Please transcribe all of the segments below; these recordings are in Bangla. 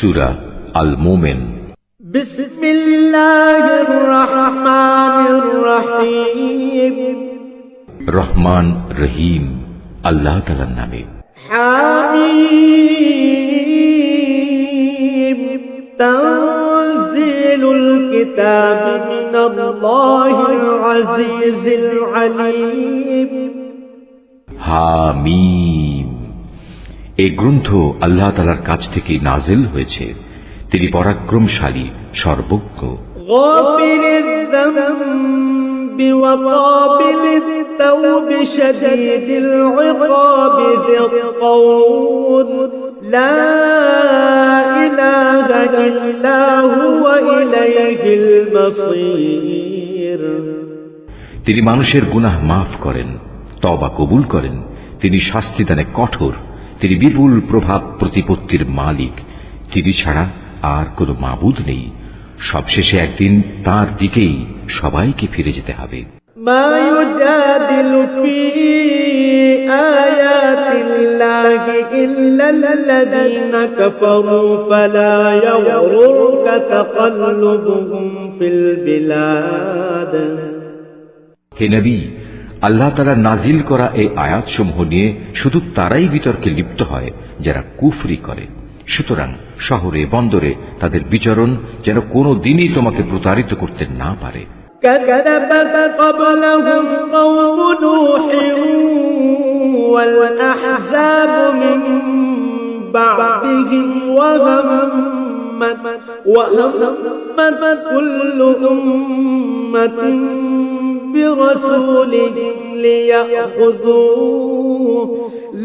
সূরা আল মুমিন। বিসমিল্লাহির রহমানির রহিম। রহমান রহিম আল্লাহ তাআলার নামে। হামিম তানজিলুল কিতাবি মিনাল্লাহিল আজিজিল আলীম। হামিম, এই গ্রন্থ আল্লাহ তাআলার কাছ থেকে নাজিল হয়েছে, তিনি পরাক্রমশালী, সর্বজ্ঞ। গাফিরিয যামবি ওয়া কাবিলিত তাওবি শাদীদিল ইকাবি যিল কওল লা ইলাহা ইল্লা হুয়া ইলাইহিল মাসীর। তিনি মানুষের গুনাহ মাফ করেন, তওবা কবুল করেন, তিনি শাস্তিদানে কঠোর, তিনি বিপুল প্রভাব প্রতিপত্তির মালিক, তিনি ছাড়া আর কোনো মাবুদ নেই। সবশেষে একদিন তার দিকেই সবাইকে ফিরে যেতে হবে। মা ইউজাদিলু ফি আয়াতিল্লাহি ইল্লাল্লাযীনা কাফারু ফালা ইয়াগরুরকা তাকাল্লুবুহুম ফিল বিলাদ। হে নবী, আল্লাহ তাআলা নাজিল করা এই আয়াতসমূহ নিয়ে শুধু তারাই বিতর্কে লিপ্ত হয় যারা কুফরি করে। সুতরাং শহরে বন্দরে তাদের বিচরণ যেন কোনো দিনই তোমাকে প্রতারিত করতে না পারে। كذبت قبلهم قوم نوح والأحزاب من بعدهم وهمت كل أمة برسولهم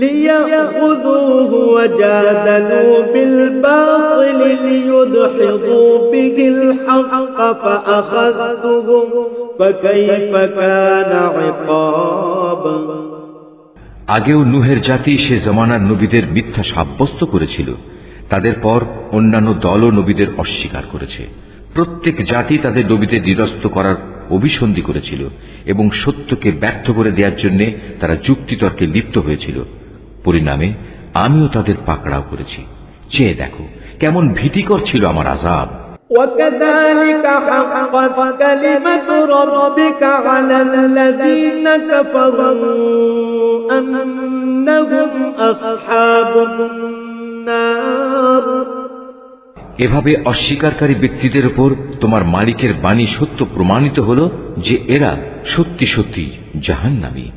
ليأخذوه وجادلوا بالباطل ليدحضوا به الحق فأخذتهم فكيف كان عقاب। আগেও নূহের জাতি সে জমানার নবীদের মিথ্যা সাব্যস্ত করেছিল, তাদের পর অন্যান্য দলও নবীদের অস্বীকার করেছে। প্রত্যেক জাতি তাদের নবীদের নিরস্ত করার অভিসন্ধি করেছিল এবং সত্যকে ব্যর্থ করে দেওয়ার জন্য তারা যুক্তিতর্কে লিপ্ত হয়েছিল। পরিণামে আমিও তাদের পাকড়াও করেছি। চেয়ে দেখো কেমন ভীতিকর ছিল আমার আযাব। وَكَذَلِكَ حَقَّتْ كَلِمَةُ رَبِّكَ عَلَى الَّذِينَ كَفَرُوا أَنَّهُمْ أَصْحَابُ النَّارِ। এভাবে অস্বীকারী ব্যক্তিদের উপর তোমার মালিকের বাণী সত্য প্রমাণিত হল যে এরা সত্যি সত্যি জাহান্নামী।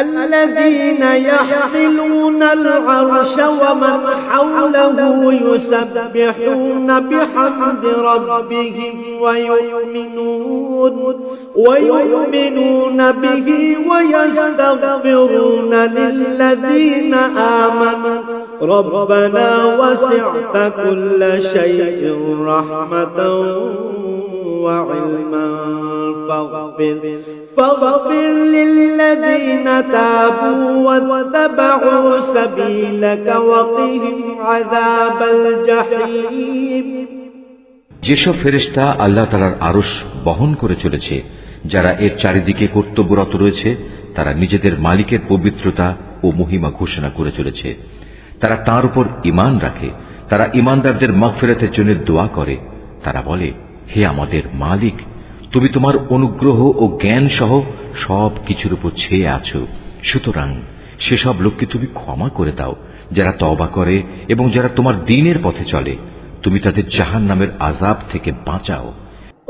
الذين يحملون العرش ومن حوله يسبحون بحمد ربهم ويؤمنون به ويستغفرون للذين آمنوا ربنا وسعت كل شيء رحمة وعلما فاغفر للذين تابوا واتبعوا سبيلك وقهم عذاب الجحيم। যেসব ফেরেশতা আল্লাহ তাআলার আরশ বহন করে চলেছে, যারা এর চারিদিকে কর্তব্যরত রয়েছে, তারা নিজেদের মালিকের পবিত্রতা ও মহিমা ঘোষণা করে চলেছে। তারা তাঁর উপর ঈমান রাখে, তারা ঈমানদারদের মাগফিরাতের জন্য দোয়া করে। তারা বলে, হে আমাদের মালিক, তুমি তোমার অনুগ্রহ ও জ্ঞান সহ সব কিছুর উপর ছেয়ে আছো, সুতরাং সেসব লোককে তুমি ক্ষমা করে দাও যারা তওবা করে এবং যারা তোমার দ্বীনের পথে চলে। তুমি তাদের জাহান্নামের আযাব থেকে বাঁচাও।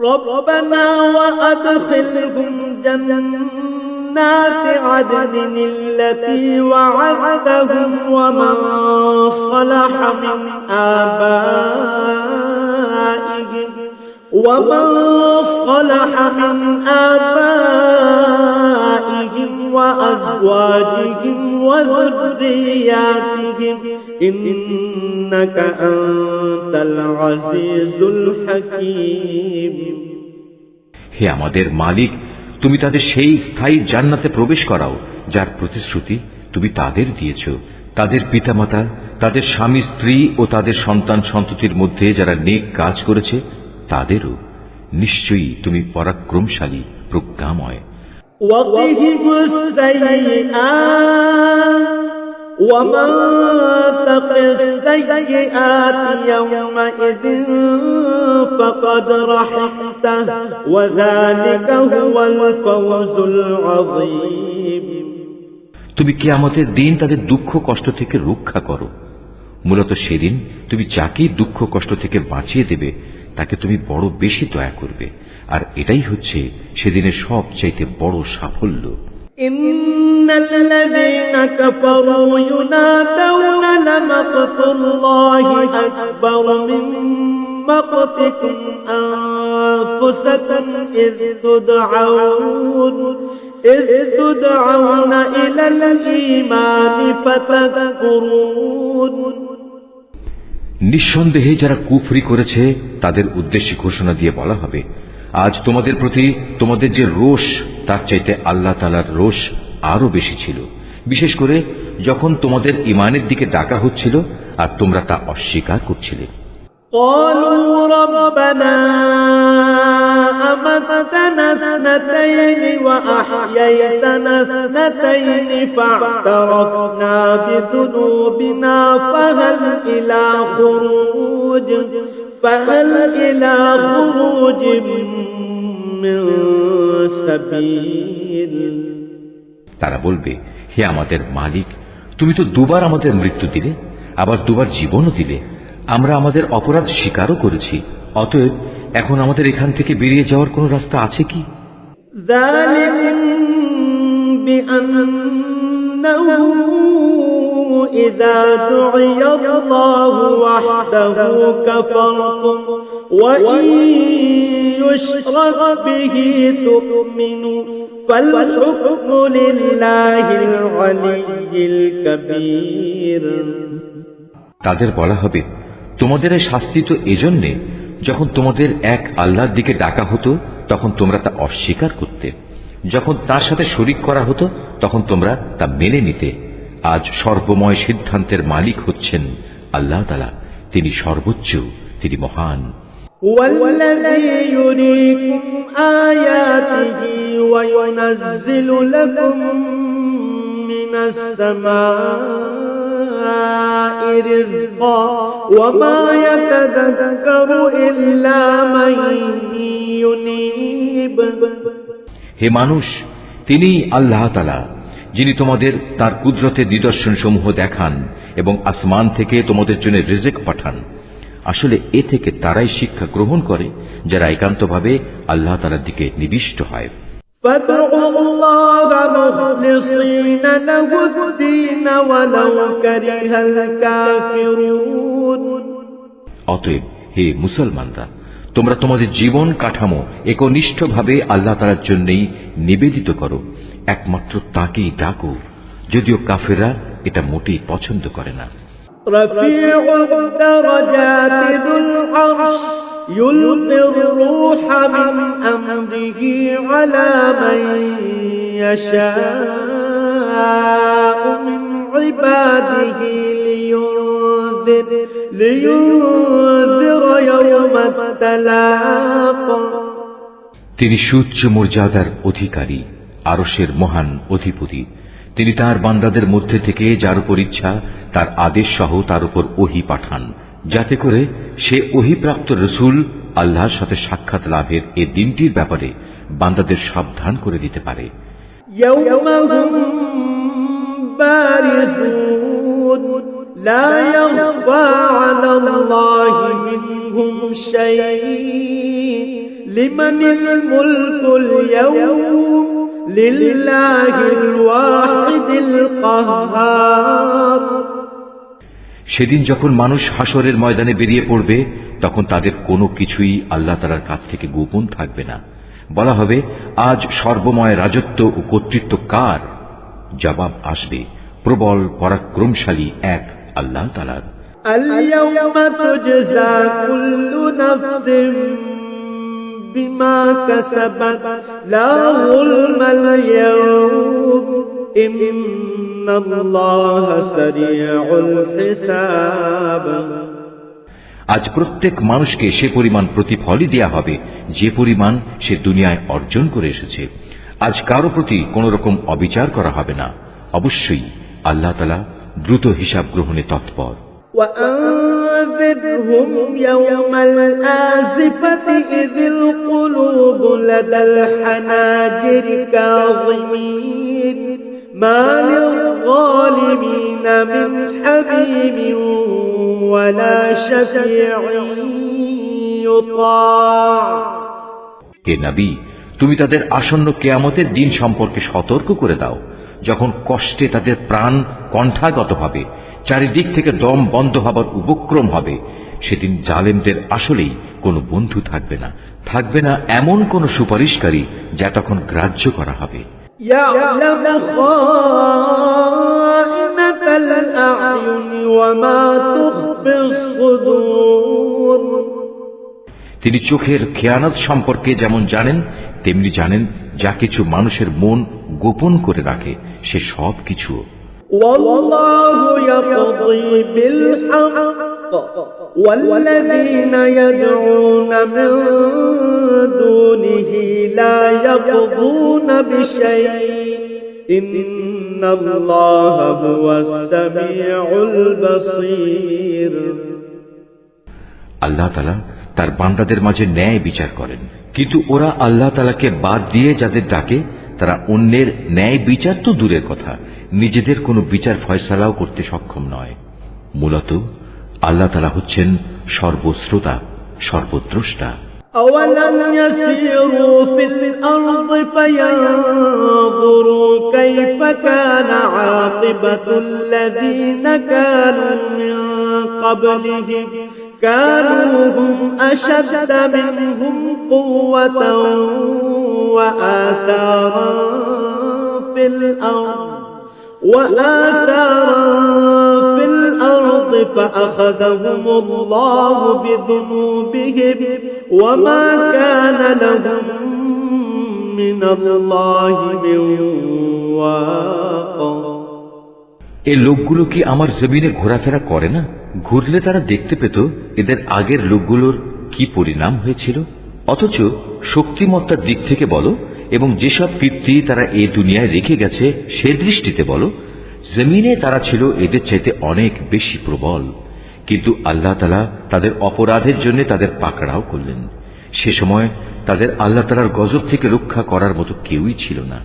রব্বানা ওয়া আদখিলহুম জান্নাতি আদনিন আল্লাতী ওয়া'আদতাহুম ওয়া মান সালাহা মিন আবাইহিম ومن صلح من آبائهم وأزواجهم وذرياتهم إنك أنت العزيز الحكيم। হে আমাদের মালিক, তুমি তাদের সেই স্থায়ী জান্নাতে প্রবেশ করাও যার প্রতিশ্রুতি তুমি তাদের দিয়েছ। তাদের পিতামাতা, তাদের স্বামী স্ত্রী ও তাদের সন্তান সন্ততির মধ্যে যারা নেক কাজ করেছে তাদেরও নিশ্চয়ই তুমি পরাক্রমশালী, প্রজ্ঞাময়। وقهم السيئات ومن تق السيئات يومئذ فقد رحمته وذلك هو الفوز العظيم। তুমি কিয়ামতের দিন তাদের দুঃখ কষ্ট থেকে রক্ষা করো। মূলত সেদিন তুমি যাকেই দুঃখ কষ্ট থেকে বাঁচিয়ে দেবে তাকে তুমি বড় বেশি দয়া করবে, আর এটাই হচ্ছে সেদিনের সবচাইতে বড় সাফল্য। إن الذين كفروا ينادون لمقت الله أكبر من مقتكم أنفسكم إذ تدعون إلى الإيمان فتكفرون। নিঃসন্দেহে যারা কুফরি করেছে তাদের উদ্দেশ্যে ঘোষণা দিয়ে বলা হবে, আজ তোমাদের প্রতি তোমাদের যে রোষ তার চাইতে আল্লাহ তাআলার রোষ আরো বেশি ছিল, বিশেষ করে যখন তোমাদের ঈমানের দিকে ডাকা হচ্ছিল আর তোমরা তা অস্বীকার করছিলে। قالوا ربنا أمتنا اثنتين وأحييتنا اثنتين فاعترفنا بذنوبنا فهل إلى خروج من سبيل। তারা বলবে, হে আমাদের মালিক, তুমি তো দুবার আমাদের মৃত্যু দিলে, আবার দুবার জীবনও দিলে, আমরা আমাদের অপরাধ স্বীকারও করেছি, অতএব এখন আমাদের এখান থেকে বেরিয়ে যাওয়ার কোন রাস্তা আছে কি? ذلكم بأنه إذا دعي الله وحده كفرتم وإن يشرك به تؤمنوا فالحكم لله العلي الكبير। তাদের বলা হবে, তোমাদের এই শাস্তি তো এজন্যে যখন তোমাদের এক আল্লাহর দিকে ডাকা হতো তখন তোমরা তা অস্বীকার করতে, যখন তার সাথে শরীক করা হতো তখন তোমরা তা মেনে নিতে। আজ সর্বময় সিদ্ধান্তের মালিক হচ্ছেন আল্লাহ তাআলা, তিনি সর্বোচ্চ, তিনি মহান। والذي يريكم آياته وينزل لكم من السماء رزقا وما يتذكر إلا من ينيب। হে মানুষ, তিনি আল্লাহ তাআলা যিনি তোমাদের তার কুদরতের নিদর্শন সমূহ দেখান এবং আসমান থেকে তোমাদের জন্য রিজিক পাঠান। আসলে এ থেকে তারাই শিক্ষা গ্রহণ করে যারা একান্তভাবে আল্লাহ তাআলার দিকে নিবিষ্ট হয়। فادعوا الله مخلصين له الدين ولو كره الكافرون। অতএব হে মুসলমানরা, তোমরা তোমাদের জীবন কাঠামো একনিষ্ঠভাবে আল্লাহ তাআলার জন্যই নিবেদিত করো, একমাত্র তাকেই ডাকো, যদিও কাফেররা এটা মোটেই পছন্দ করে না। رفيع الدرجات ذو العرش يلقي الروح من أمره على من يشاء من عباده لينذر يوم التلاق। তিনি সুউচ্চ মর্যাদার অধিকারী, আরশের মহান অধিপতি। তিনি তার বান্দাদের মধ্যে থেকে যার উপর ইচ্ছা তার আদেশ সহ তার উপর ওহী পাঠান, যাতে করে সে ওহীপ্রাপ্ত রসূল আল্লাহর সাথে সাক্ষাৎ লাভের এই দিনটির ব্যাপারে বান্দাদের সাবধান করে দিতে পারে। يوم هم بارزون لا يخفى على الله منهم شيء لمن الملك اليوم لله الواحد القهار। সেদিন যখন মানুষ হাসরের ময়দানে বেরিয়ে পড়বে তখন তাদের কোনো কিছুই আল্লাহ তাআলার কাছ থেকে গোপন থাকবে না। বলা হবে, আজ সর্বময় রাজত্ব ও কর্তৃত্ব কার? জবাব আসবে, প্রবল পরাক্রমশালী এক আল্লাহ তাআলার। اليوم تجزى كل نفس بما كسبت لا ظلم اليوم إن الله سريع الحساب। আজ প্রত্যেক মানুষকে সে পরিমাণ প্রতিফলই দেয়া হবে যে পরিমাণ সে দুনিয়ায় অর্জন করে এসেছে। আজ কারো প্রতি কোন রকম অবিচার করা হবে না। অবশ্যই আল্লাহ তাআলা দ্রুত হিসাব গ্রহণে তৎপর। وأنذرهم يوم الآزفة إذ القلوب لدى الحناجر كاظمين ما للظالمين من حميم ولا شفيع يطاع। হে নবী, তুমি তাদের আসন্ন কিয়ামতের দিন সম্পর্কে সতর্ক করে দাও, যখন কষ্টে তাদের প্রাণ কণ্ঠাগত হবে, চারিদিক থেকে দম বন্ধ হবার উপক্রম হবে। সেদিন জালেমদের আসলেই কোনো বন্ধু থাকবে না, থাকবে না এমন কোন সুপারিশকারী যা তখন গ্রাহ্য করা হবে। يعلم خائنة الأعين وما تخفي الصدور। তিনি চোখের খেয়ানত সম্পর্কে যেমন জানেন, তেমনি জানেন যা কিছু মানুষের মন গোপন করে রাখে সে সব কিছু। والله يقضي بالحق والذين يدعون من دونه لا يقضون بشيء إن الله هو السميع البصير। আল্লাহ তাআলা তার বান্দাদের মাঝে ন্যায় বিচার করেন, কিন্তু ওরা আল্লাহ তাআলাকে বাদ দিয়ে যাদের ডাকে তারা অন্যের ন্যায় বিচার তো দূরের কথা, নিজেদের কোনো বিচার ফয়সালাও করতে সক্ষম নয়। মূলত আল্লাহ তাআলা হচ্ছেন সর্বশ্রোতা, সর্বদ্রষ্টা। أولم يسيروا في الأرض فينظروا كيف كان عاقبة الذين كانوا من قبلهم كانوا هم أشد منهم قوة وآثارا في الأرض فأخذهم الله بذنوبهم وما كان لهم من الله من واق। এই লোকগুলো কি আমার জমিনে ঘোরাফেরা করে না? ঘুরলে তারা দেখতে পেত এদের আগের লোকগুলোর কি পরিণাম হয়েছিল। অথচ শক্তিমত্তার দিক থেকে বলো এবং যেসব কীর্তি তারা এই দুনিয়ায় রেখে গেছে সে দৃষ্টিতে বলো, জমিনে তারা ছিল এদের চাইতে অনেক বেশি প্রবল। কিন্তু আল্লাহ তাআলা তাদের অপরাধের জন্য তাদের পাকড়াও করলেন। সে সময় তাদের আল্লাহ তাআলার গজব থেকে রক্ষা করার মতো কেউই ছিল না।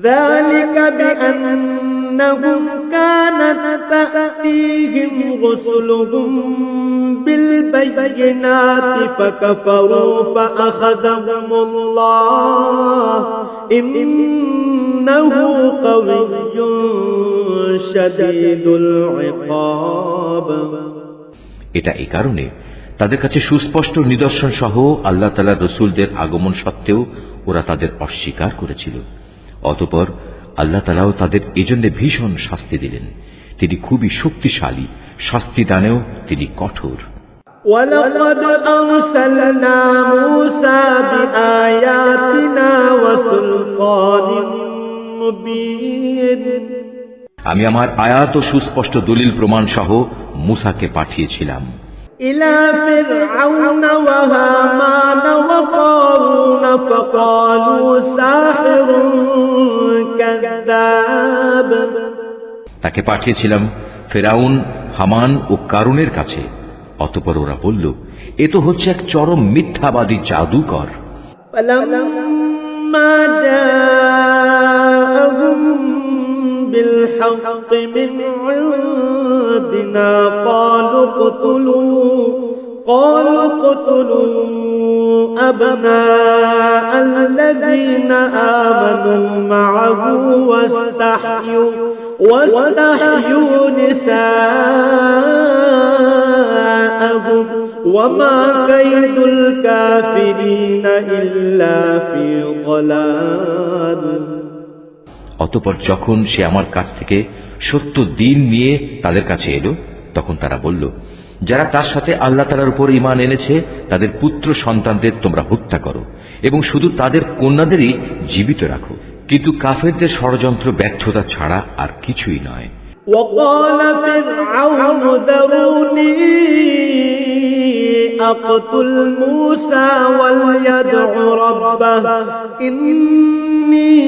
ذلك بأنهم كانت تأتيهم رسلهم بالبينات فكفروا فأخذهم الله إنه قوي شديد العقاب। এটা এই কারণে তাদের কাছে সুস্পষ্ট নিদর্শন সহ আল্লাহ তাআলার রাসূলদের আগমন সত্ত্বেও ওরা তাদের অস্বীকার করেছিল। অতঃপর আল্লাহ তাআলাও তাদের এজন্য ভীষণ শাস্তি দিলেন। তিনি খুবই শক্তিশালী, শাস্তি দানেও তিনি কঠোর। وَلَقَدْ أَرْسَلْنَا مُوسَى بِآيَاتِنَا وَسُلْطَانٍ مُبِينٍ। আমি আমার আয়াত ও সুস্পষ্ট দলিল প্রমাণ সহ মূসাকে পাঠিয়েছিলাম إلى فرعون وهامان وقارون فقالوا ساحر كذاب। তাকে পাঠিয়েছিলাম ফেরাউন, হামান ও কারুনের কাছে। অতঃপর ওরা বলল, এ তো হচ্ছে এক চরম মিথ্যাবাদী জাদুকর। فلما جاءهم بالحق من عندنا قالوا اقتلوا أبناء الذين آمنوا معه واستحيوا نساءهم وما كيد الكافرين إلا في ضلال। অতঃপর যখন সে আমার কাছ থেকে সত্য দিন নিয়ে তাদের কাছে এলো, তখন তারা বলল, যারা তার সাথে আল্লাহ তাআলার উপর ঈমান এনেছে তাদের পুত্র সন্তানদের তোমরা হত্যা করো এবং শুধু তাদের কন্যাদেরই জীবিত রাখো, কিন্তু কাফেরদের ষড়যন্ত্র ব্যর্থতা ছাড়া আর কিছুই নয়। وقال فرعون ذروني أقتل موسى وليدع ربه إني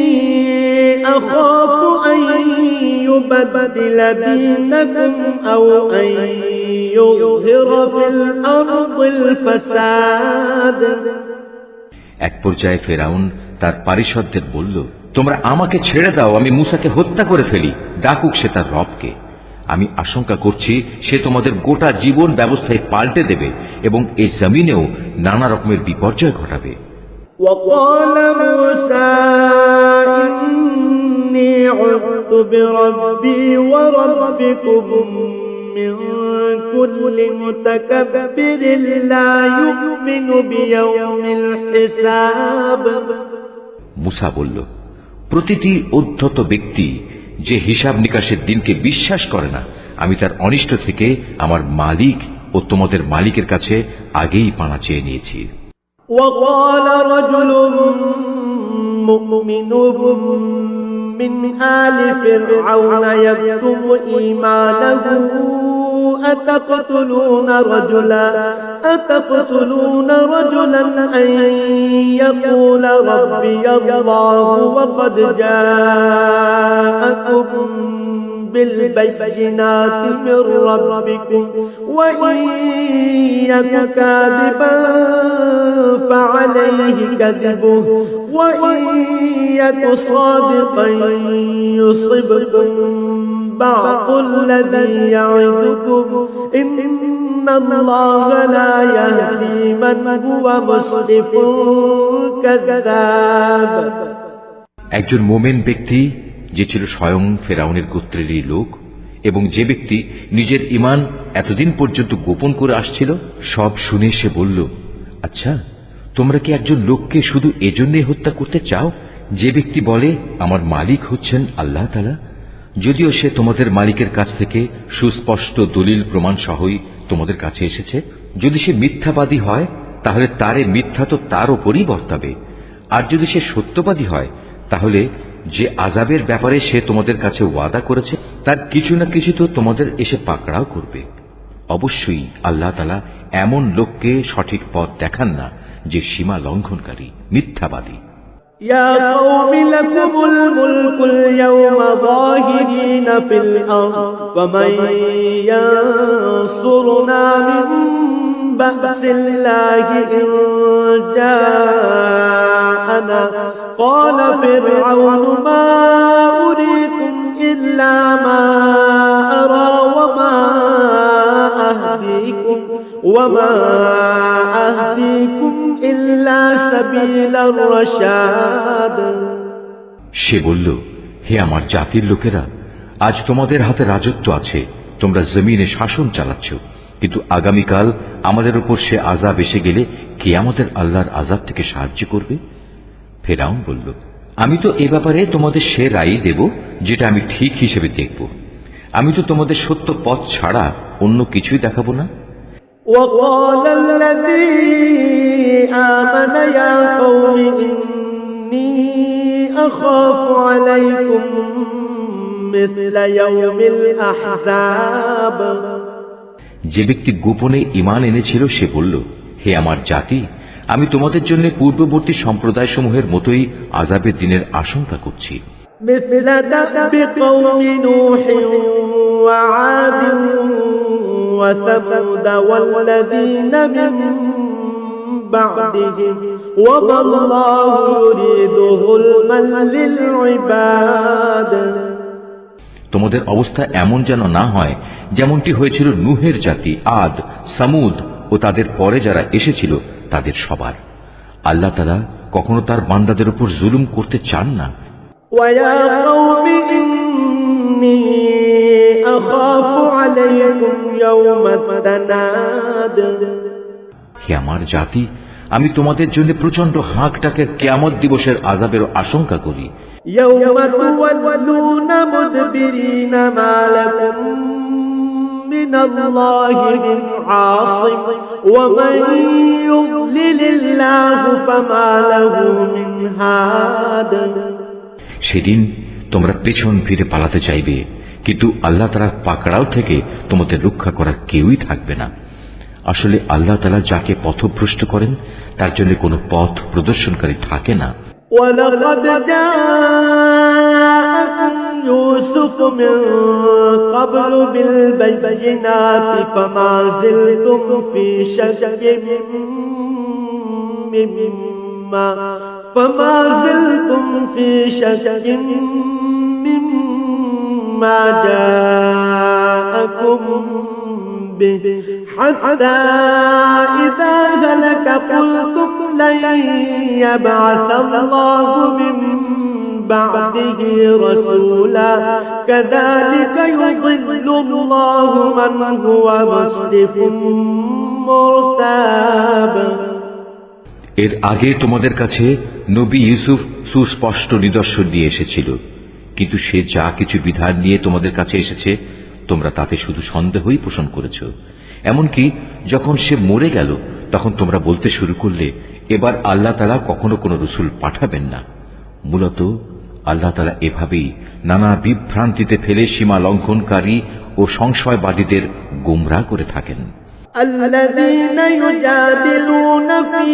أخاف أن يبدل دينكم أو أن يظهر في الأرض الفساد এক পর্যায়ে ফেরাউন তার পারিষদদের বলল, তোমরা আমাকে ছেড়ে দাও, আমি মূসাকে হত্যা করে ফেলি, ডাকুক সে তার রবকে। আমি আশঙ্কা করছি সে তোমাদের গোটা জীবন ব্যবস্থায় পাল্টে দেবে এবং এই জমিনেও নানা রকমের বিপর্যয় ঘটাবে। وقال موسى إني عذت بربي وربكم من كل متكبر لا يؤمن بيوم الحساب মুসা বলল, প্রতিটি উদ্ধত ব্যক্তি যে হিসাব নিকাশের দিনকে বিশ্বাস করে না, আমি তার অনিষ্ট থেকে আমার মালিক ও তোমাদের মালিকের কাছে আগেই পানা চেয়ে নিয়েছি। وقال رجل مؤمن من آل فرعون يكتم إيمانه أتقتلون رجلا أن يقول ربي الله وقد جاءكم بالبينات من ربكم وإن يك كاذبا فعليه كذبه وإن يك صادقا يصبكم بعض الذي يعدكم إن الله لا يهدي من هو مسرف كذاب একজন মোমেন ব্যক্তি যে ছিল স্বয়ং ফেরাউনের গোত্রেরই লোক এবং যে ব্যক্তি নিজের ঈমান এতদিন পর্যন্ত গোপন করে আসছিল, সব শুনে সে বলল, আচ্ছা, তোমরা কি একজন লোককে শুধু এজন্যই হত্যা করতে চাও যে ব্যক্তি বলে আমার মালিক হচ্ছেন আল্লাহ তাআলা, যদিও সে তোমাদের মালিকের কাছ থেকে সুস্পষ্ট দলিল প্রমাণ সহই তোমাদের কাছে এসেছে? যদি সে মিথ্যাবাদী হয় তাহলে তার মিথ্যা তো তার ওপরই বর্তাবে, আর যদি সে সত্যবাদী হয় তাহলে যে আযাবের ব্যাপারে সে তোমাদের কাছে ওয়াদা করেছে তার কিছু না কিছু তো তোমাদের এসে পাকড়াও করবে। অবশ্যই আল্লাহ তাআলা এমন লোককে সঠিক পথ দেখান না যে সীমা লঙ্ঘনকারী, মিথ্যাবাদী। يا قوم لكم الملك اليوم ظاهرين في الأرض فمن ينصرنا من بأس الله إن جاءنا قال فرعون ما أريكم إلا ما أرى وما أهديكم إلا سبيل الرشاد সে বলল, হে আমার জাতির লোকেরা, আজ তোমাদের হাতে রাজত্ব আছে, তোমরা জমিনে শাসন চালাচ্ছ, কিন্তু আগামীকাল আমাদের উপর সে আযাব এসে গেলে কে আমাদের আল্লাহর আযাব থেকে সাহায্য করবে? ফেরাউন বলল, আমি তো এ ব্যাপারে তোমাদের সে রায় দেব যেটা আমি ঠিক হিসেবে দেখব। আমি তো তোমাদের সত্য পথ ছাড়া অন্য কিছুই দেখাবো না। وقال الذي آمن يا قوم إني أخاف عليكم مثل يوم الأحزاب যে ব্যক্তি গোপনে ঈমান এনেছিল সে বলল, হে আমার জাতি, আমি তোমাদের জন্য পূর্ববর্তী সম্প্রদায়সমূহের মতোই আযাবের দিনের আশঙ্কা করছি। مثل دأب قوم نوح وعاد وثمود والذين من بعدهم وما الله يريد ظلما للعباد তোমাদের অবস্থা এমন যেন না হয় যেমনটি হয়েছিল নূহের জাতি, আদ, সামুদ ও তাদের পরে যারা এসেছিল তাদের সবার। আল্লাহ তাআলা কখনো তার বান্দাদের উপর জুলুম করতে চান না। ويا قوم إني أخاف عليكم يوم التناد হে আমার জাতি, আমি তোমাদের জন্য প্রচন্ড হাঁক ডাকের কিয়ামত দিবসের আযাবের আশঙ্কা করি। يوم تولون مدبرين ما لكم من الله من عاصم ومن يضلل الله فما له من هاد সেদিন তোমরা পেছন ফিরে পালাতে চাইবে, কিন্তু আল্লাহ তাআলার পাকড়াও থেকে তোমাদের রক্ষা করার কেউই থাকবে না। আসলে আল্লাহ তাআলা যাকে পথভ্রষ্ট করেন তার জন্য কোনো পথ প্রদর্শনকারী থাকে না। ولقد جاءكم يوسف من قبل بالبينات فما زلتم في شك مما جاءكم به حتى إذا هلك قلتم لن يبعث الله من بعده رسولا كذلك يضل الله من هو مسرف مرتاب। এর আগে তোমাদের কাছে নবী ইউসুফ সুস্পষ্ট নিদর্শন নিয়ে এসেছিল, কিন্তু সে যা কিছু বিধান নিয়ে তোমাদের কাছে এসেছে তোমরা তাতে শুধু সন্দেহই পোষণ করেছ। এমনকি যখন সে মরে গেল তখন তোমরা বলতে শুরু করলে এবার আল্লাহ তাআলা কখনো কোনো রসুল পাঠাবেন না। মূলত আল্লাহ তাআলা এভাবেই নানা বিভ্রান্তিতে ফেলে সীমা লঙ্ঘনকারী ও সংশয়বাদীদের গোমরাহ করে থাকেন। الذين يجادلون في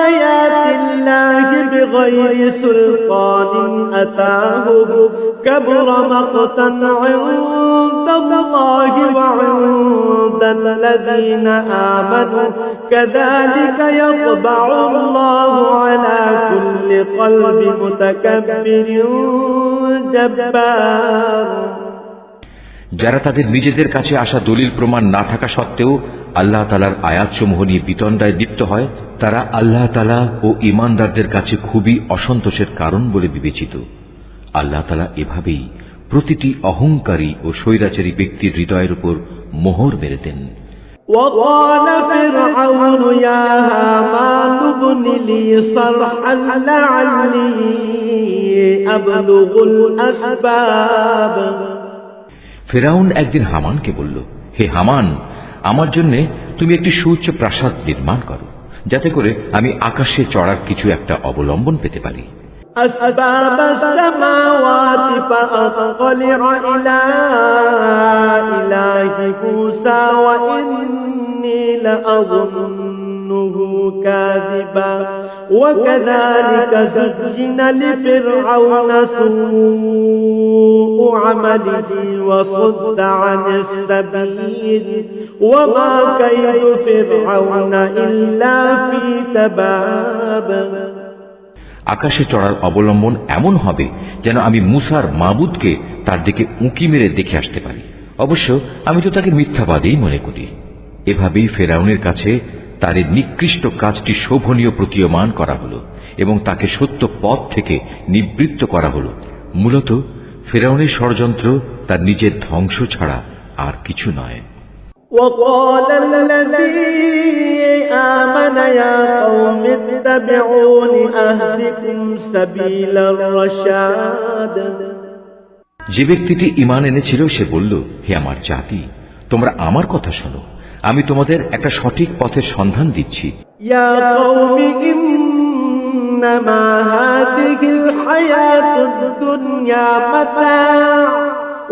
آيات الله بغير سلطان أتاهم كبر مقتا عند الله وعند الذين آمنوا كذلك يطبع الله على كل قلب متكبر جبار। যারা তাদের নিজেদের কাছে আসা দলিল প্রমাণ না থাকা সত্ত্বেও আল্লাহ তাআলার আয়াতসমূহ নিয়ে বিতণ্ডায় লিপ্ত হয়, তারা আল্লাহ তাআলা ও ঈমানদারদের কাছে খুবই অসন্তোষের কারণ বলে বিবেচিত। আল্লাহ তাআলা এভাবেই প্রতিটি অহংকারী ও স্বৈরাচারী ব্যক্তির হৃদয়ের উপর মোহর মেরে দেন। وقال فرعون يا هامان ابن لي صرحا لعلي أبلغ الأسباب। ফেরাউন একদিন হামানকে বলল, হে হামান, আমার জন্য তুমি একটি সুউচ্চ প্রাসাদ নির্মাণ করো, যাতে করে আমি আকাশে চড়ার কিছু একটা অবলম্বন পেতে পারি। أسباب السماوات فأطلع إلى إله موسى وإني لأظنه كاذبا وكذلك زين لفرعون سوء عمله وصد عن السبيل وما كيد فرعون إلا في تباب। আকাশে চড়ার অবলম্বন এমন হবে যেন আমি মুসার মাবুদকে তার দিকে উঁকি মেরে দেখে আসতে পারি। অবশ্য আমি তো তাকে মিথ্যাবাদীই মনে করি। এভাবেই ফেরাউনের কাছে তার এই নিকৃষ্ট কাজটি শোভনীয় প্রতীয়মান করা হলো এবং তাকে সত্য পথ থেকে নিবৃত্ত করা হলো। মূলত ফেরাউনের ষড়যন্ত্র তার নিজের ধ্বংস ছাড়া আর কিছু নয়। وقال الذي آمن يا قوم اتبعون أهدكم سبيل الرشاد। যে ব্যক্তিটি ঈমান এনেছিল সে বলল, হে আমার জাতি, তোমরা আমার কথা শোনো, আমি তোমাদের একটা সঠিক পথের সন্ধান দিচ্ছি। يا قوم إنما هذه الحياة الدنيا متاع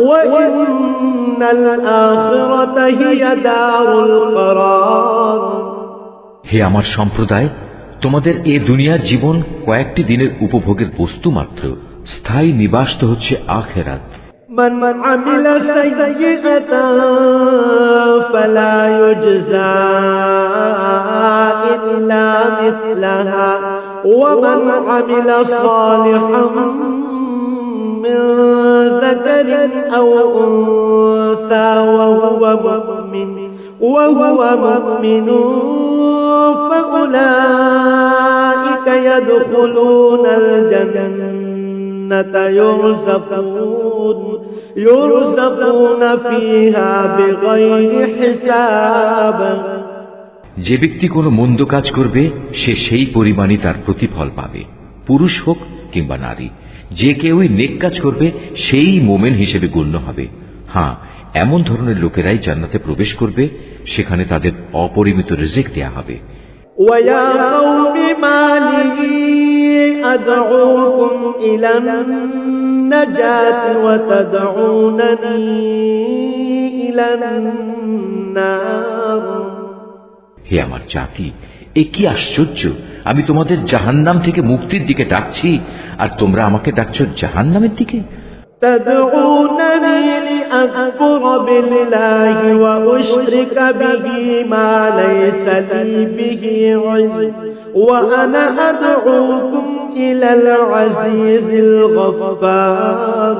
وإن الآخرة هي دار القرار। হে আমার সম্প্রদায়, তোমাদের এ দুনিয়ার জীবন কয়েকটি দিনের উপভোগের বস্তু মাত্র, স্থায়ী নিবাস তো হচ্ছে আখিরাত। من عمل سيئة فلا يجزى إلا مثلها ومن عمل صالحا من ذكر أو أنثى وهو مؤمن فأولئك يدخلون الجنة يرزقون فيها بغير حساب। যে ব্যক্তি কোনো মন্দ কাজ করবে সে সেই পরিমাণই তার প্রতিফল পাবে, পুরুষ হোক কিংবা নারী। যে কেউই নেক কাজ করবে সেই মোমেন হিসেবে গণ্য হবে। হ্যাঁ, এমন ধরনের লোকেরাই জান্নাতে প্রবেশ করবে, সেখানে তাদের অপরিমিত রিজিক দেয়া হবে। وَيَا قَوْمِ مَا لِي أَدْعُوكُمْ إِلَى النَّجَاةِ وَتَدْعُونَنِي إِلَى النار হে আমার জাতি, এ কি আশ্চর্য! আমি তোমাদের জাহান্নাম থেকে মুক্তির দিকে ডাকছি, আর তোমরা আমাকে ডাকছো জাহান্নামের দিকে। تدعونني لأكفر بالله وأشرك به ما ليس لي به علم وأنا أدعوكم إلى العزيز الغفار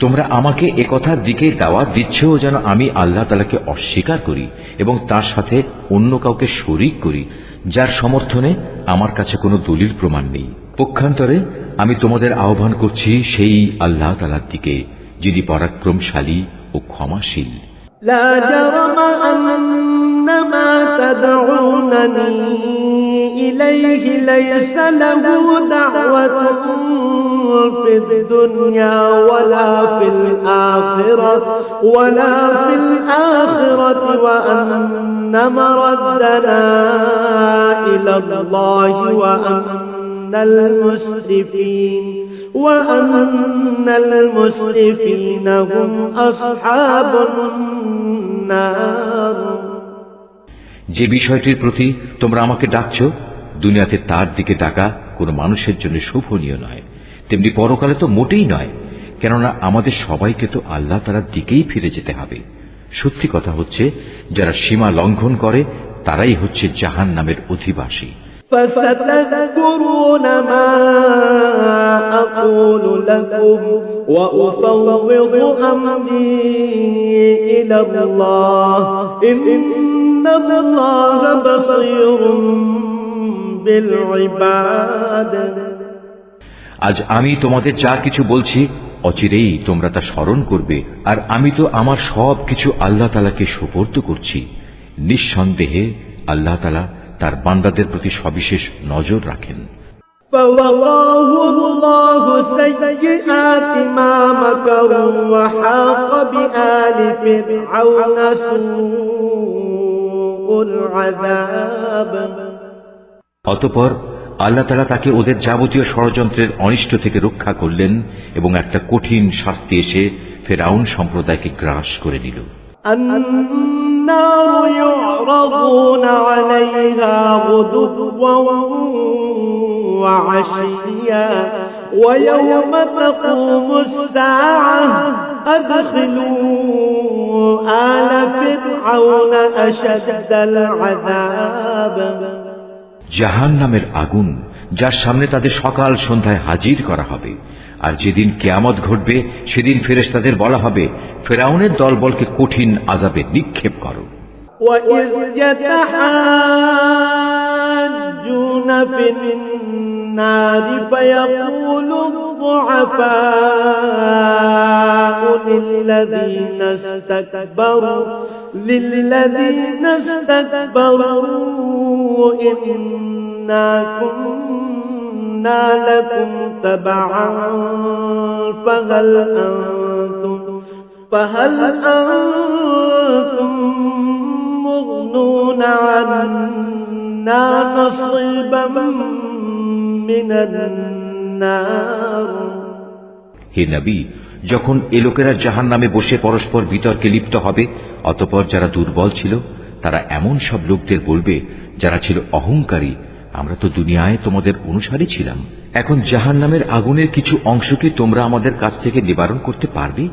তোমরা আমাকে একথার দিকে দাওয়াত দিচ্ছ যেন আমি আল্লাহ তাআলাকে অস্বীকার করি এবং তার সাথে অন্য কাউকে শরীক করি, যার সমর্থনে আমার কাছে কোনো দলিল প্রমাণ নেই। পক্ষান্তরে আমি তোমাদের আহ্বান করছি সেই আল্লাহ তাআলার দিকে, যিনি পরাক্রমশালী ও ক্ষমাশীল। لا جرم أن ما تدعونني إليه ليس له دعوة في الدنيا ولا في الآخرة وأن مردنا إلى الله وأن المسرفين هم أصحاب النار যে বিষয়টির প্রতি তোমরা আমাকে ডাকছ, দুনিয়াতে তার দিকে ডাকা কোনো মানুষের জন্য শোভনীয় নয়, তেমনি পরকালে তো মোটেই নয়, কেননা আমাদের সবাইকে তো আল্লাহ তাআলার দিকেই ফিরে যেতে হবে। সত্যি কথা হচ্ছে, যারা সীমা লঙ্ঘন করে তারাই হচ্ছে জাহান্নামের অধিবাসী। فستذكرون ما أقول لكم وأفوض أمري إلى الله إن الله بصير بالعباد আজ আমি তোমাদের যা কিছু বলছি অচিরেই তোমরা তা স্মরণ করবে, আর আমি তো আমার সব কিছু আল্লাহ তাআলাকে সুপর্দ করছি। নিঃসন্দেহে আল্লাহ তাআলা তার বান্দাদের প্রতি সবিশেষ নজর রাখেন। فوقاه الله سيئات ما مكروا وحاق بآل فرعون سوء العذاب অতঃপর আল্লাহ তাআলা তাকে ওদের যাবতীয় ষড়যন্ত্রের অনিষ্ট থেকে রক্ষা করলেন এবং একটা কঠিন শাস্তি এসে ফেরাউন সম্প্রদায়কে গ্রাস করে নিল। النار يعرضون عليها غدوا وعشيا ويوم تقوم الساعة أدخلوا آل فرعون أشد العذاب জাহান্নামের আগুন, যার সামনে তাদের সকাল সন্ধ্যায় হাজির করা হবে, আর যেদিন কিয়ামত ঘটবে সেদিন ফেরেশতাদের বলা হবে, ফেরাউনের দলবলকে কঠিন আযাবে নিক্ষেপ করো। وَإِذْ يَتَحَاجُّونَ فِي النَّارِ فَيَقُولُ الضُّعَفَاءُ لِلَّذِينَ اسْتَكْبَرُوا إِنَّا كُنَّا لَكُمْ تَبَعًا فهل أنتم مغنون عنا نصيبا من النار হে নবী, যখন এ লোকেরা জাহান্নামে বসে পরস্পর বিতর্কে লিপ্ত হবে, অতঃপর যারা দুর্বল ছিল তারা এমন সব লোকদের বলবে যারা ছিল অহংকারী, আমরা তো দুনিয়ায় তোমাদের অনুসারী ছিলাম, এখন জাহান্নামের আগুনের কিছু অংশকে তোমরা আমাদের কাছ থেকে নিবারণ করতে পারবে?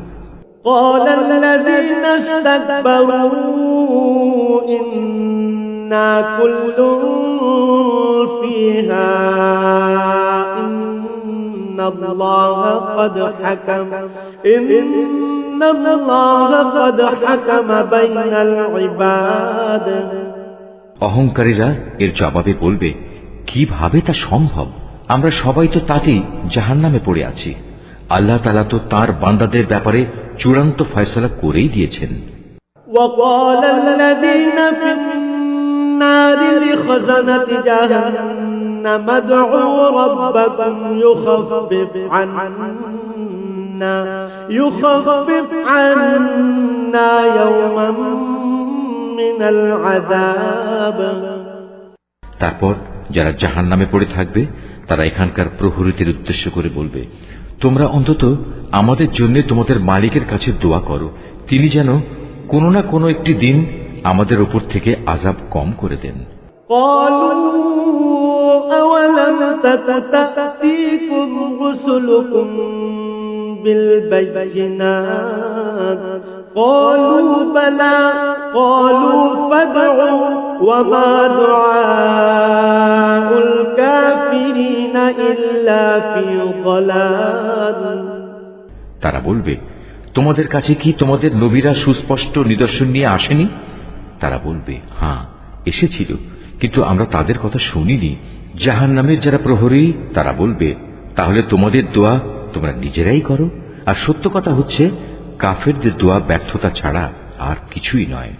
قال الذين استكبروا إنا كل فيها إن الله قد حكم بين العباد অহংকারীরা এর জবাবে বলবে, কিভাবে তা সম্ভব? আমরা সবাই তো তাতেই জাহান্নামে পড়ে আছি। আল্লাহ তাআলা তো তার বান্দাদের ব্যাপারে চূড়ান্ত ফয়সালা করেই দিয়েছেন। وقال الذين في النار لخزنة جهنم ادعوا ربكم يخفف عنا يوما من العذاب তারপর যারা জাহান্নামে পড়ে থাকবে তারা এখানকার প্রহরীদের উদ্দেশ্য করে বলবে, তোমরা অন্তত আমাদের জন্য তোমাদের মালিকের কাছে দোয়া করো, তিনি যেন কোনো না কোনো একটি দিন আমাদের উপর থেকে আযাব কম করে দেন। قالوا أولم تك تأتيكم رسلكم بالبينات قالوا بلى قالوا فادعوا وما دعاء الكافرين إلا في ضلال। তারা বলবে, তোমাদের কাছে কি তোমাদের নবীরা সুস্পষ্ট নিদর্শন নিয়ে আসেনি? তারা বলবে, হ্যাঁ এসেছিল, কিন্তু আমরা তাদের কথা শুনিনি। জাহান্নামের যারা প্রহরী তারা বলবে, তাহলে তোমাদের দোয়া তোমরা নিজেরাই করো। আর সত্য কথা হচ্ছে, কাফেরদের দোয়া ব্যর্থতা ছাড়া আর কিছুই নয়।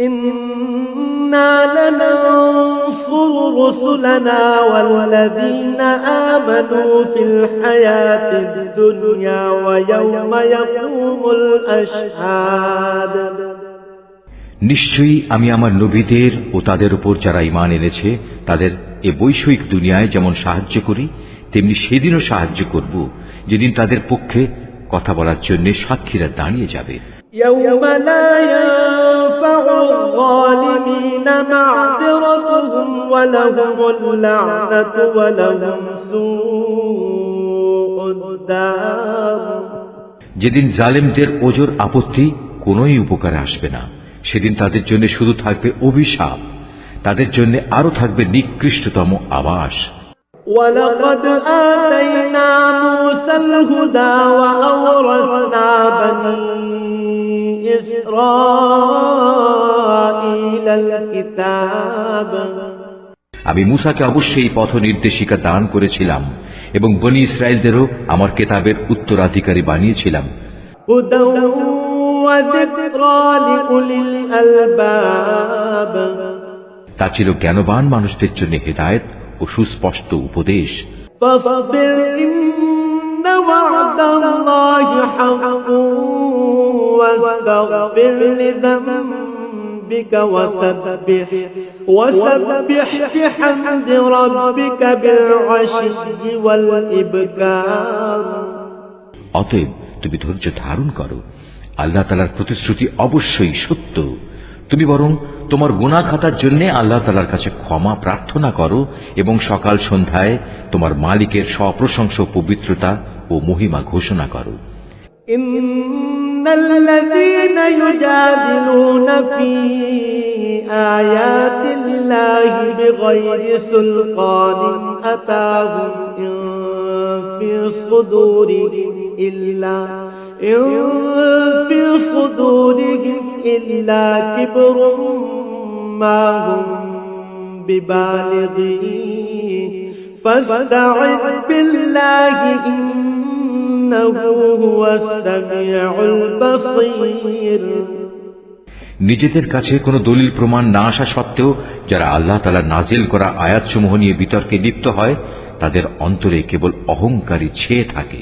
إنا لننصر رسلنا والذين آمنوا في الحياة الدنيا ويوم يقوم الأشهاد। নিশ্চয়ই আমি আমার নবীদের ও তাদের উপর যারা ঈমান এনেছে তাদের এ বৈষয়িক দুনিয়ায় যেমন সাহায্য করি, তেমনি সেদিনও সাহায্য করব, যেদিন তাদের পক্ষে কথা বলার জন্য সাক্ষীরা দাঁড়িয়ে যাবে। يوم لا ينفع الظالمين معذرتهم ولهم اللعنة ولهم سوء الدار। যেদিন জালেমদের ওজর আপত্তি কোনোই উপকারে আসবে না, সেদিন তাদের জন্য শুধু থাকবে অভিশাপ, তাদের জন্য আরো থাকবে নিকৃষ্টতম আবাস। ولقد آتينا موسى الهدى وأورثنا بني إسرائيل الكتاب। আমি মূসাকে অবশ্যই পথ নির্দেশিকা দান করেছিলাম এবং বনী ইসরায়েলদেরও আমার কিতাবের উত্তরাধিকারী বানিয়েছিলাম। هدى وذكرى لأولي الألباب। তা ছিল জ্ঞানবান মানুষদের জন্য হেদায়েত ও সুস্পষ্ট উপদেশ। فاصبر إن وعد الله حق واستغفر لذنبك وسبح بحمد ربك بالعشي والإبكار। অতএব তুমি ধৈর্য ধারণ করো, আল্লাহ তাআলার প্রতিশ্রুতি অবশ্যই সত্য। তুমি বরং তোমার গুনাহ খাতার জন্য আল্লাহ তাআলার কাছে ক্ষমা প্রার্থনা করো এবং সকাল সন্ধ্যায় তোমার মালিকের সপ্রশংস পবিত্রতা ও মহিমা ঘোষণা করো। ইন্নাল্লাযীনা ইউজাদিলুনা ফী আয়াতিল্লাহি বিগাইরি সুলতানিন আতাহুম ইন ফী সুদুরিহিম ইল্লা কিবরুম মা হুম বিবালিগিহি ফাসতাঈদ বিল্লাহি ইন্নাহু হুয়াস সামিউল বাসীর। নিজেদের কাছে কোনো দলিল প্রমাণ না আসা সত্ত্বেও যারা আল্লাহ তাআলা নাজিল করা আয়াতসমূহ নিয়ে বিতর্কে লিপ্ত হয়, তাদের অন্তরে কেবল অহংকারী ছেয়ে থাকে।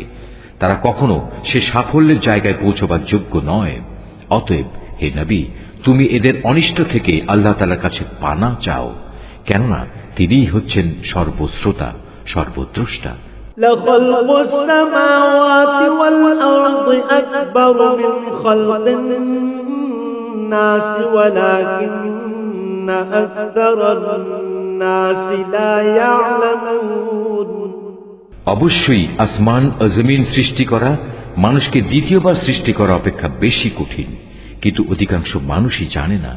তারা কখনো সে সাফল্যের জায়গায় পৌঁছবার যোগ্য নয়। অতএব হে নবী, তুমি এদের অনিষ্ট থেকে আল্লাহ তাআলার কাছে পানা চাও, কেননা তিনিই হচ্ছেন সর্বশ্রোতা, সর্বদ্রষ্টা। لخلق السماوات والأرض أكبر من خلق الناس ولكن أكثر الناس لا يعلمون। অবশ্যই আসমান ও জমিন সৃষ্টি করা মানুষকে দ্বিতীয়বার সৃষ্টি করা অপেক্ষা বেশি কঠিন, কিন্তু অধিকাংশ মানুষই জানে না।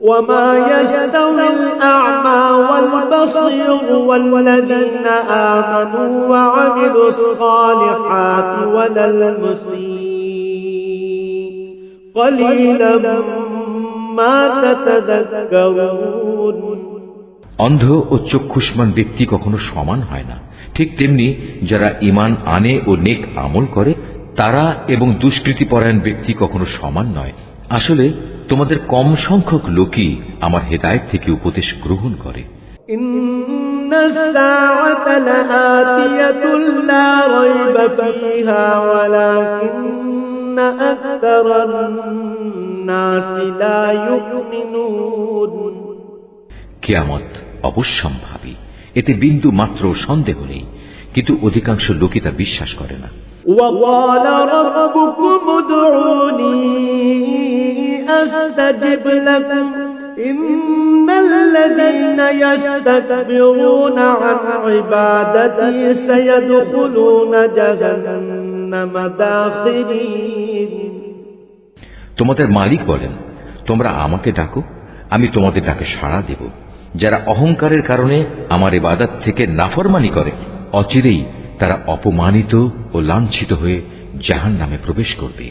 وما يستوي الأعمى والبصير والذين آمنوا وعملوا الصالحات ولا المسيء قليلا ما تتذكرون। অন্ধ ও চক্ষুষ্মান ব্যক্তি কখনো সমান হয় না, ঠিক তেমনি যারা ঈমান আনে ও নেক আমল করে তারা এবং দুষ্কৃতিপরায়ণ ব্যক্তি কখনো সমান নয়। আসলে তোমাদের কম সংখ্যক লোকই আমার হেদায়েত থেকে উপদেশ গ্রহণ করে। ইন্নাস সাআতা লাআতিয়াতুন লা রাইবা ফীহা ওয়ালাকিন্না আকতারান নাসি লা ইউমিনুন। কিয়ামত অবশ্যম্ভাবী, এতে বিন্দু মাত্র সন্দেহ নেই, কিন্তু অধিকাংশ লোকই তা বিশ্বাস করে না। وقال ربكم ادعوني أستجب لكم إن الذين يستكبرون عن عبادتي سيدخلون جهنم داخرين তোমাদের মালিক বলেন, তোমরা আমাকে ডাকো, আমি তোমাদের ডাকে সাড়া দেব। যারা অহংকারের কারণে আমার ইবাদত থেকে নাফরমানি করে, অচিরেই তারা অপমানিত ও লাঞ্ছিত হয়ে জাহান্নামে প্রবেশ করবে।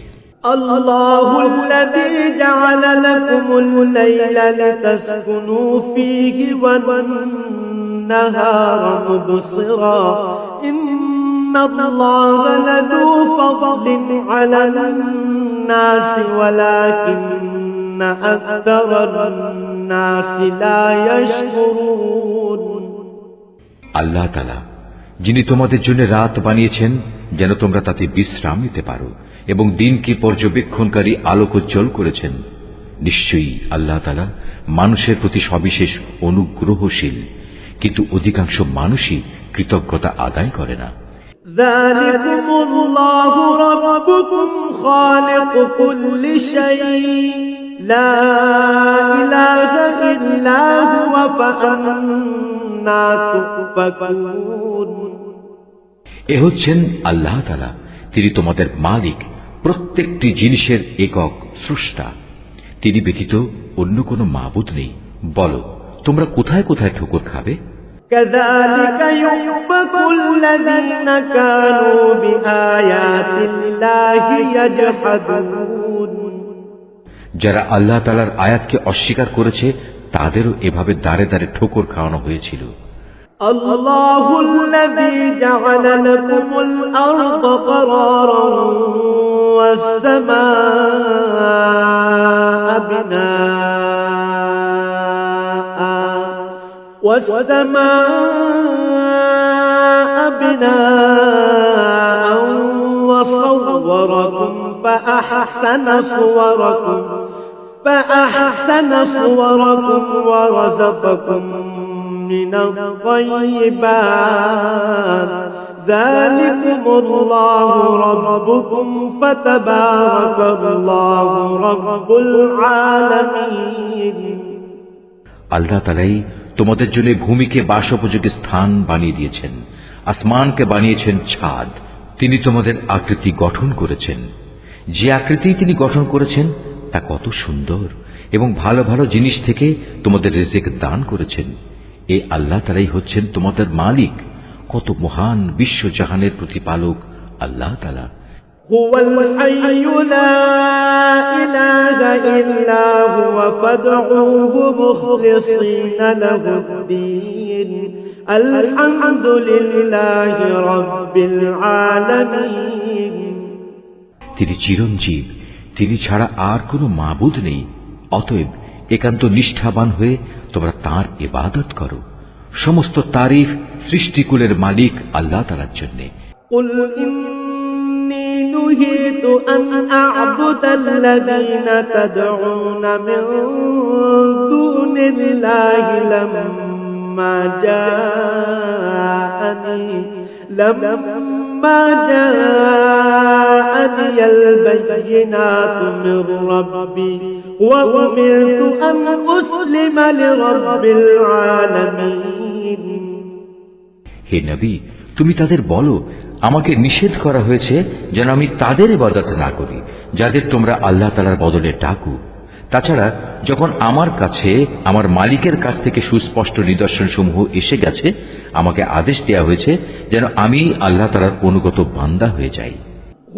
الله الذي جعل لكم الليل لتسكنوا فيه والنهار مبصرا إن الله لذو فضل على الناس ولكن أكثر الناس لا يشكرون আল্লাহ তাআলা যিনি তোমাদের জন্য রাত বানিয়েছেন যেন তোমরা তাতে বিশ্রাম নিতে পারো এবং দিনকে পর্যবেক্ষণকারী আলোকোজ্জ্বল করেছেন, নিশ্চয়ই আল্লাহ তাআলা মানুষের প্রতি সবিশেষ অনুগ্রহশীল, কিন্তু অধিকাংশ মানুষই কৃতজ্ঞতা আদায় করে না। ذلكم الله ربكم خالق كل شيء لا إله إلا هو فأنا تؤفكون এ হচ্ছেন আল্লাহ তাআলা, তিনি তোমাদের মালিক, প্রত্যেকটি জিনিসের একক স্রষ্টা। তিনি ব্যতীত অন্য কোনো মাবুদ নেই। বলো, তোমরা কোথায় কোথায় ঠোকর খাবে? كذلك يؤفك الذين كانوا بآيات الله يجحدون যারা আল্লাহ তাআলার আয়াতকে অস্বীকার করেছে তাদেরও এভাবে দাঁড়ে দাঁড়ে ঠোকর খাওয়ানো হয়েছিল। الله الذي جعل لكم الأرض قرارا والسماء بناء وصوركم فأحسن صوركم ورزقكم من الطيبات ذلكم الله ربكم فتبارك الله رب العالمين আল্লাহ তাআলাই তোমাদের জন্য ভূমিকে বাসোপযোগী স্থান বানিয়ে দিয়েছেন, আসমানকে বানিয়েছেন ছাদ। তিনি তোমাদের আকৃতি গঠন করেছেন। যে আকৃতি তিনি গঠন করেছেন তা কত সুন্দর, এবং ভালো ভালো জিনিস থেকে তোমাদের রিজিক দান করেছেন। এই আল্লাহ তাআলাই হচ্ছেন তোমাদের মালিক। কত মহান বিশ্বজাহানের প্রতিপালক আল্লাহ তাআলা। هو الحي لا إله إلا هو فادعوه مخلصين له الدين الحمد لله رب العالمين তিনি চিরঞ্জীব, তিনি ছাড়া আর কোনো মাবুদ নেই। অতএব একান্ত নিষ্ঠাবান হয়ে তোমরা তাঁর ইবাদত করো। সমস্ত তারিফ সৃষ্টিকুলের মালিক আল্লাহ তাআলার জন্য। قل إني نهيت أن أعبد الذين تدعون من دون الله لما جاءني البينات من ربي وأمرت أن أسلم لرب العالمين হে নবী, তুমি তাদের বলো, আমাকে নিষেধ করা হয়েছে যেন আমি তাদের ইবাদত না করি যাদের তোমরা আল্লাহ তাআলার বদলে ডাকো। তাছাড়া যখন আমার কাছে আমার মালিকের কাছ থেকে সুস্পষ্ট নিদর্শন সমূহ এসে গেছে, আমাকে আদেশ দেওয়া হয়েছে যেন আমি আল্লাহ তাআলার অনুগত বান্দা হয়ে যাই।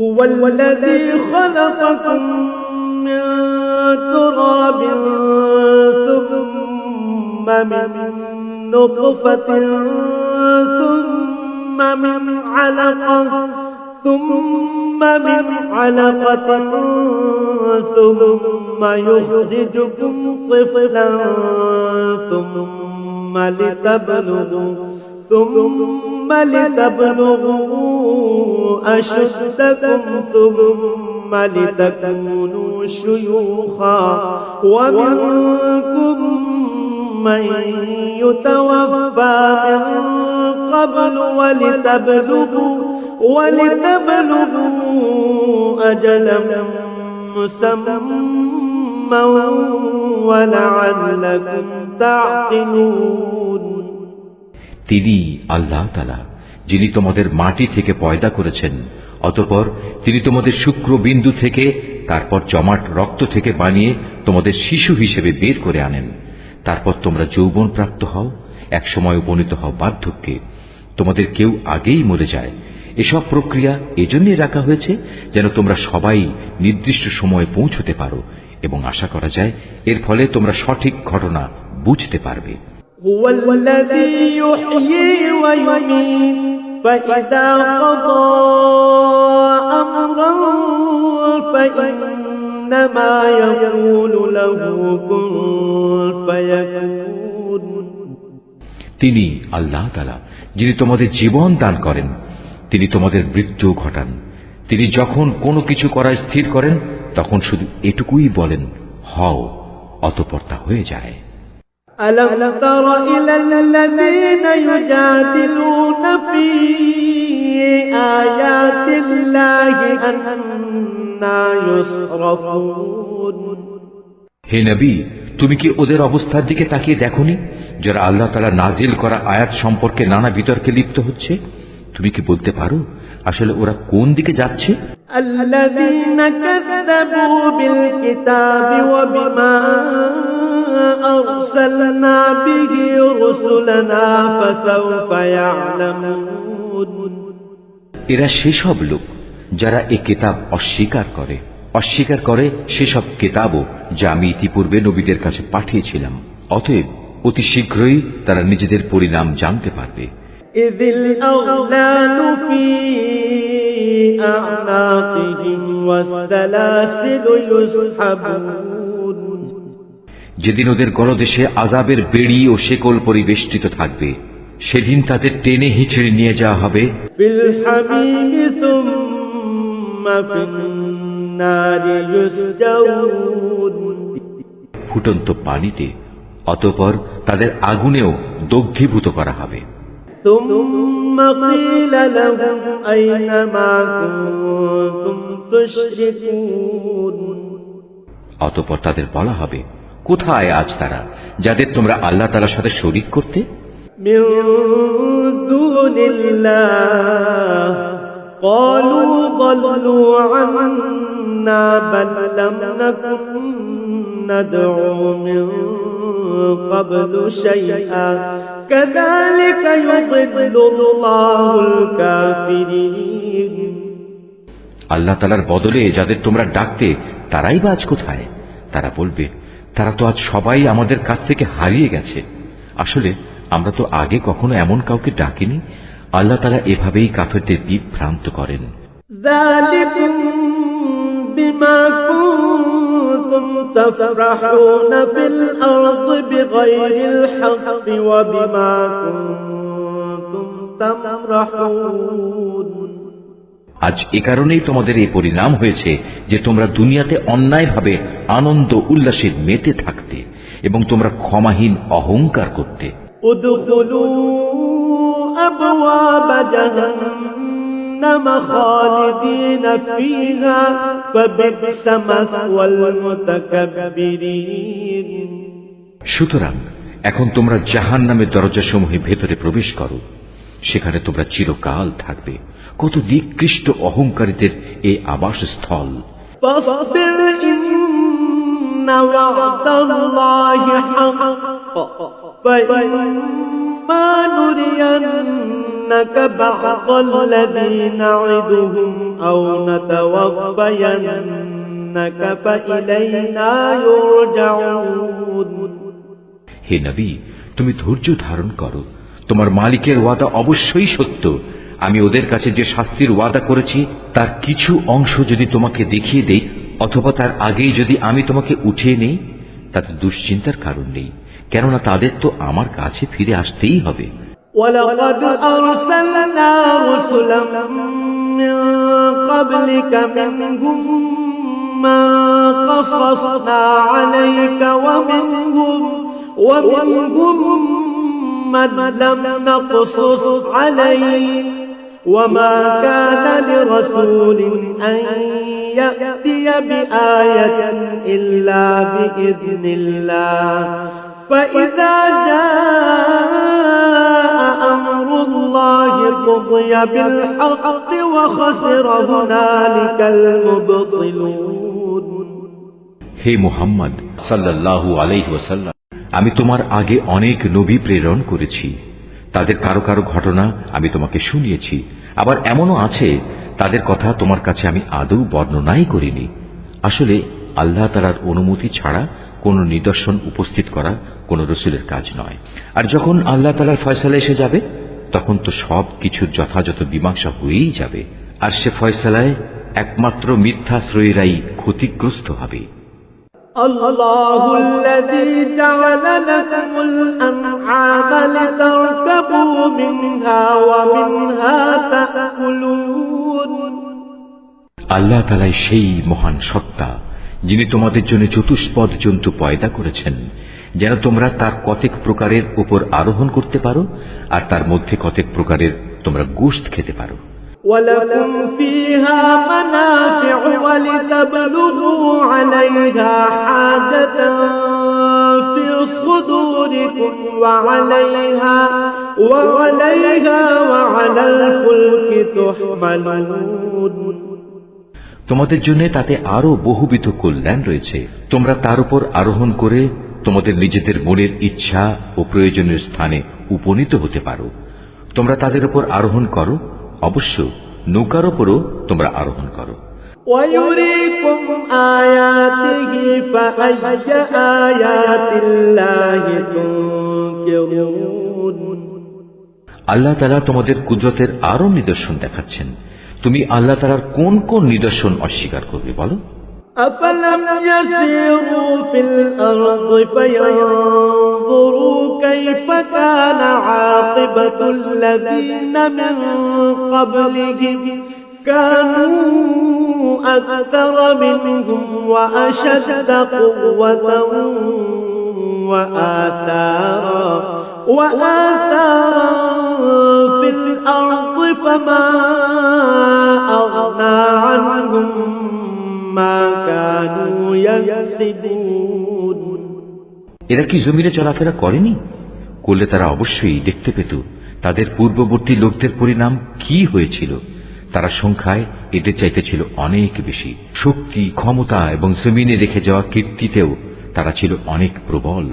هو الذي خلقكم من تراب ثم من نطفة ثم من علقة ثم يخرجكم طفلا ثم لتبلغوا أشدكم ثم لتكونوا شيوخا ومنكم من يتوفى من قبل ولتبلغوا أجلا مسمى ولعلكم تعقلون তিনি আল্লাহ তাআলা যিনি তোমাদের মাটি থেকে পয়দা করেছেন, অতঃপর তিনি তোমাদের শুক্র বিন্দু থেকে, তারপর জমাট রক্ত থেকে বানিয়ে তোমাদের শিশু হিসেবে বের করে আনেন। তারপর তোমরা যৌবন প্রাপ্ত হও, এক সময় উপনীত হও বার্ধক্যে, তোমাদের কেউ আগেই মরে যায়। এসব প্রক্রিয়া এজন্যই রাখা হয়েছে যেন তোমরা সবাই নির্দিষ্ট সময়ে পৌঁছতে পারো এবং আশা করা যায় এর ফলে তোমরা সঠিক ঘটনা বুঝতে পারবে। هو الذي يحيي ويميت فإذا قضى أمرا فإنما يقول له كن فيكون তিনি আল্লাহ তাআলা যিনি তোমাদের জীবন দান করেন, তিনি তোমাদের মৃত্যু ঘটান। তিনি যখন কোনো কিছু করা স্থির করেন তখন শুধু এটুকুই বলেন, হও, অতঃপর তা হয়ে যায়। ألم تر إلى الذين يجادلون في آيات الله أنى يصرفون হে নবী, তুমি কি ওদের অবস্থার দিকে তাকিয়ে দেখোনি যারা আল্লাহ তাআলা নাজিল করা আয়াত সম্পর্কে নানা বিতর্কে লিপ্ত হচ্ছে? তুমি কি বলতে পারো আসলে ওরা কোন দিকে যাচ্ছে? الذين كذبوا بالكتاب وبما أرسلنا به رسلنا فسوف يعلمون এরা সেসব লোক যারা এই কিতাব অস্বীকার করে সেসব কিতাবও যা আমি ইতিপূর্বে নবীদের কাছে পাঠিয়েছিলাম। অতএব অতি শীঘ্রই তারা নিজেদের পরিণাম জানতে পারবে। إذ الأغلال في أعناقهم والسلاسل يسحبون যেদিন ওদের গলদেশে আযাবের বেড়ি ও শেকল পরিবেষ্টিত থাকবে, সেদিন তাদের টেনে হিঁচড়ে নিয়ে যাওয়া হবে في الحميم ثم في النار يسجرون ফুটন্ত পানিতে, অতঃপর তাদের আগুনেও দগ্ধীভূত করা হবে। ثم قيل لهم أين ما كنتم تشركون অতঃপর তাদের বলা হবে, কোথায় আজ তারা যাদের তোমরা আল্লাহ তাআলার সাথে শরীক করতে? من دون الله قالوا ضلوا عنا بل لم نكن ندعو من قبل شيئا كذلك يضل الله الكافرين আল্লাহ তাআলার বদলে যাদের তোমরা ডাকতে তারাই বা আজ কোথায়? তারা বলবে, তারা তো আজ সবাই আমাদের কাছ থেকে হারিয়ে গেছে। আসলে আমরা তো আগে কখনো এমন কাউকে ডাকিনি। আল্লাহ তাআলা এভাবেই কাফেরদের বিভ্রান্ত করেন। ذلكم بما كنتم تفرحون في الأرض بغير الحق وبما كنتم تمرحون আজ এ কারণেই তোমাদের এই পরিণাম হয়েছে যে তোমরা দুনিয়াতে অন্যায়ভাবে আনন্দ উল্লাসে মেতে থাকতে এবং তোমরা ক্ষমাহীন অহংকার করতে। ادخلوا أبواب جهنم خالدين فيها فبئس مثوى المتكبرين সুতরাং এখন তোমরা জাহান্নামের দরজাসমূহে ভেতরে প্রবেশ করো, সেখানে তোমরা চিরকাল থাকবে। কত নিকৃষ্ট অহংকারীদের এই আবাসস্থল। فاصبر إن وعد الله حق فإما نرينك بعض الذي نعدهم أو نتوفينك فإلينا يرجعون হে নবী, তুমি ধৈর্য ধারণ করো, তোমার মালিকের ওয়াদা অবশ্যই সত্য। আমি ওদের কাছে যে শাস্তির ওয়াদা করেছি তার কিছু অংশ যদি তোমাকে দেখিয়ে দেই অথবা তার আগেই যদি আমি তোমাকে উঠিয়ে নেই, তাতে দুশ্চিন্তার কারণ নেই, কেননা তাদের তো আমার কাছে ফিরে আসতেই হবে। ولقد أرسلنا رسلا من قبلك منهم من قصصنا عليك ومنهم من لم نقصص عليك وما كان لرسول أن يأتي بآية إلا بإذن الله فإذا جاء أمر الله قضي بالحق وخسر هنالك المبطلون হে মুহাম্মদ সাল্লাল্লাহু আলাইহি ওয়াসাল্লাম, আমি তোমার আগে অনেক নবী প্রেরণ করেছি। তাদের কারো কারো ঘটনা আমি তোমাকে শুনিয়েছি, আবার এমনও আছে তাদের কথা তোমার কাছে আমি আদৌ বর্ণনাই করিনি। আসলে আল্লাহ তাআলার অনুমতি ছাড়া কোনো নিদর্শন উপস্থিত করা কোন রসুলের কাজ নয়। আর যখন আল্লাহ তাআলার ফয়সালা এসে যাবে তখন তো সব কিছুর যথাযথ মীমাংসা হয়েই যাবে, আর সে ফয়সালায় একমাত্র মিথ্যাশ্রয়ীরাই ক্ষতিগ্রস্ত হবে। الله الذي جعل لكم الأنعام لتركبوا منها ومنها تأكلون আল্লাহ তাআলাই সেই মহান সত্তা যিনি তোমাদের জন্য চতুষ্পদ জন্তু পয়দা করেছেন, যেন তোমরা তার কতেক প্রকারের উপর আরোহণ করতে পারো আর তার মধ্যে কতেক প্রকারের তোমরা গোশত খেতে পারো। ولكم فيها منافع ولتبلغوا عليها حاجة في صدوركم وعليها وعلى الفلك تحملون তোমাদের জন্য তাতে আরো বহুবিধ কল্যাণ রয়েছে। তোমরা তার উপর আরোহণ করে তোমাদের নিজেদের মনের ইচ্ছা ও প্রয়োজনের স্থানে উপনীত হতে পারো। তোমরা তাদের উপর আরোহণ করো, অবশ্য নৌকার উপরও তোমরা আরোহণ করো। ويريكم آياته فأي آيات الله تنكرون আল্লাহ তাআলা তোমাদের কুদরতের আরো নিদর্শন দেখাচ্ছেন, তুমি আল্লাহ তাআলার কোন কোন নিদর্শন অস্বীকার করবে বলো? أفلم يسيروا في الأرض فينظروا كيف كان عاقبة الذين من قبلهم كانوا أكثر منهم وأشد قوة وآثارا في الأرض فما أغنى عنهم ما كانوا يكسبون এরা কি জমিনে চলাফেরা করেনি? করলে তারা অবশ্যই দেখতে পেত তাদের পূর্ববর্তী লোকদের পরিণাম কি হয়েছিল। তারা সংখ্যায় এদের চাইতে ছিল অনেক বেশি, শক্তি, ক্ষমতা এবং জমিনে রেখে যাওয়া কীর্তিতেও তারা ছিল অনেক প্রবল,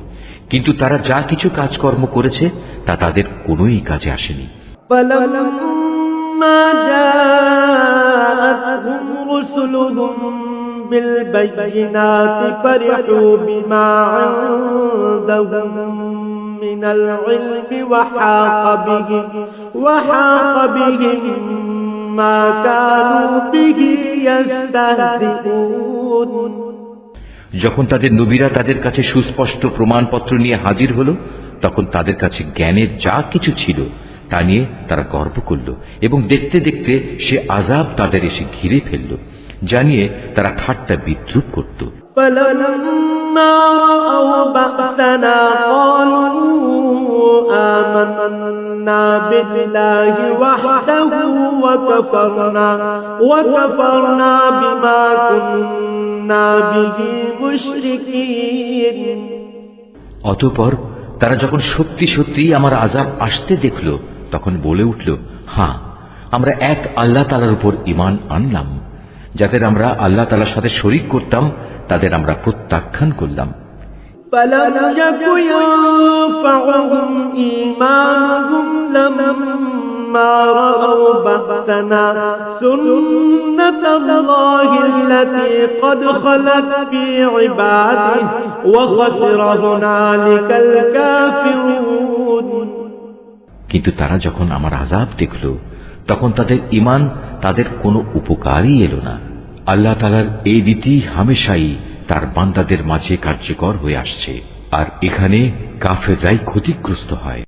কিন্তু তারা যা কিছু কাজকর্ম করেছে তা তাদের কোনোই কাজে আসেনি। فلما جاءتهم رسلهم بالبينات فرحوا بما عندهم من العلم وحاق بهم ما كانوا به يستهزئون যখন তাদের নবীরা তাদের কাছে সুস্পষ্ট প্রমাণপত্র নিয়ে হাজির হল, তখন তাদের কাছে জ্ঞানের যা কিছু ছিল তা নিয়ে তারা গর্ব করল এবং দেখতে দেখতে সে আযাব তাদের এসে ঘিরে ফেলল, জানিয়ে তারা ঠাট্টা বিদ্রূপ করত। فلما رأوا بأسنا قالوا آمنا بالله وحده وكفرنا بما كنا به مشركين অতঃপর তারা যখন সত্যি সত্যি আমার আযাব আসতে দেখল তখন বলে উঠল, হ্যাঁ, আমরা এক আল্লাহ তাআলার উপর ঈমান আনলাম, যাদের আমরা আল্লাহ তাআলার সাথে শরীক করতাম তাদের আমরা প্রত্যাখ্যান করলাম। فلم يك ينفعهم إيمانهم لما رأوا بأسنا سنة الله التي قد خلت في عباده وخسر هنالك الكافرون কিন্তু তারা যখন আমার আযাব দেখল তখন তাদের ঈমান তাদের কোনো উপকারই এলো না। আল্লাহ তাআলার এই রীতি হামেশাই তার বান্দাদের মাঝে কার্যকর হয়ে আসছে, আর এখানে কাফেররাই ক্ষতিগ্রস্ত হয়।